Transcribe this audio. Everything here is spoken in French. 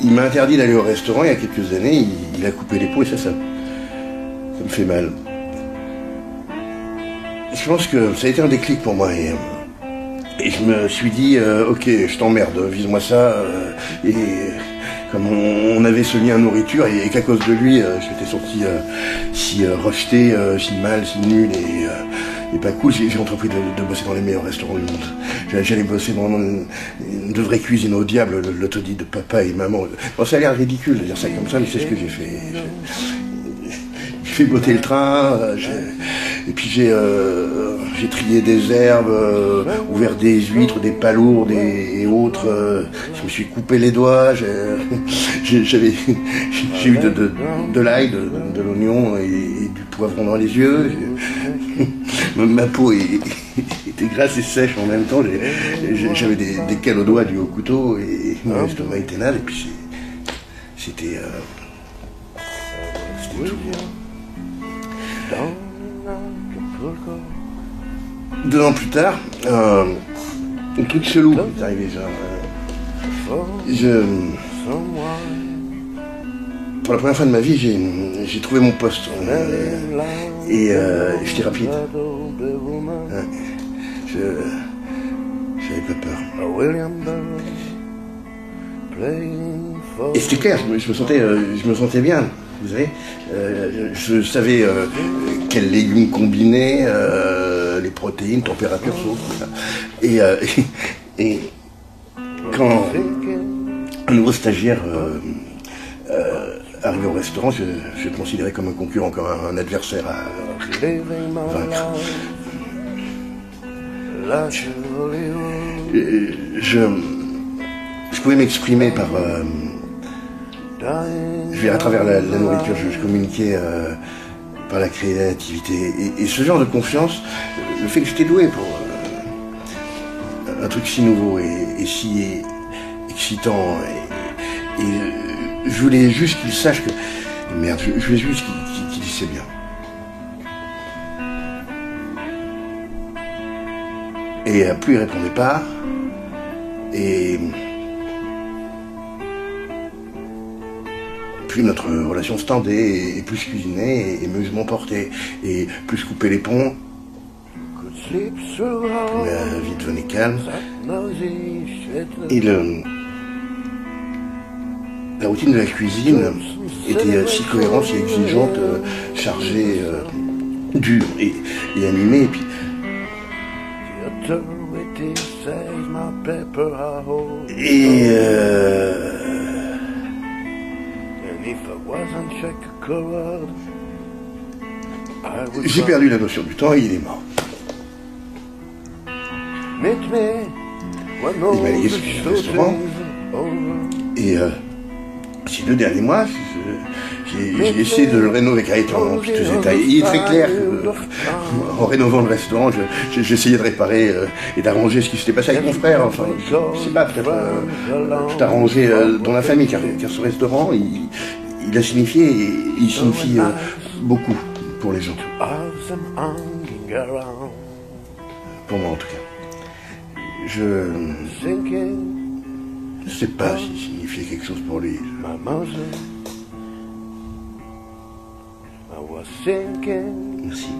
il m'a interdit d'aller au restaurant il y a quelques années, il a coupé les pots et ça me fait mal. Je pense que ça a été un déclic pour moi et je me suis dit, ok, je t'emmerde, vise-moi ça. Et comme on avait ce lien nourriture et qu'à cause de lui, je m'étais senti si rejeté, si mal, si nul et pas cool, j'ai entrepris de bosser dans les meilleurs restaurants du monde. J'allais bosser dans de vraies cuisines au diable, l'autodie de papa et maman. Bon, ça a l'air ridicule de dire ça comme ça, mais c'est ce que j'ai fait. J'ai fait botter le train, et puis j'ai trié des herbes, ouvert des huîtres, des palourdes et autres. Je me suis coupé les doigts, j'ai eu de l'ail, de l'oignon et du poivron dans les yeux. Ma peau était grasse et sèche en même temps. J'avais des cales aux doigts dues au couteau et mon estomac était naze. Et puis c'était tout. 2 ans plus tard, un truc chelou est arrivé. Pour la première fois de ma vie, j'ai trouvé mon poste. Et j'étais rapide. J'avais pas peur. Et c'était clair, je me sentais bien. Vous savez, je savais quels légumes combiner, les protéines, température, sauce, tout ça. Et quand un nouveau stagiaire arrivé au restaurant, je le considérais comme un concurrent, comme un adversaire à vaincre. Je pouvais m'exprimer par... à travers la nourriture, je communiquais par la créativité. Et ce genre de confiance, le fait que j'étais doué pour un truc si nouveau et si excitant. Et je voulais juste qu'il sache que... Merde, je voulais juste qu'il sait bien. Et plus il répondait pas, et plus notre relation se tendait, et plus je cuisinais, et mieux je m'emportais, et plus je coupais les ponts, la vie devenait calme. Et la routine de la cuisine était si cohérente, si exigeante, chargée, dure et animée. Et puis, j'ai perdu la notion du temps et il est mort. Il m'a légué ce restaurant et ces 2 derniers mois, j'ai essayé de le rénover car il était en piteux état. Il est très clair qu'en rénovant le restaurant, j'essayais de réparer et d'arranger ce qui s'était passé avec mon frère. Enfin, je sais pas, peut-être tout arranger dans la famille car ce restaurant, il a signifié et il signifie beaucoup pour les gens. Pour moi en tout cas. Je ne sais pas s'il signifiait quelque chose pour lui. Merci. Merci.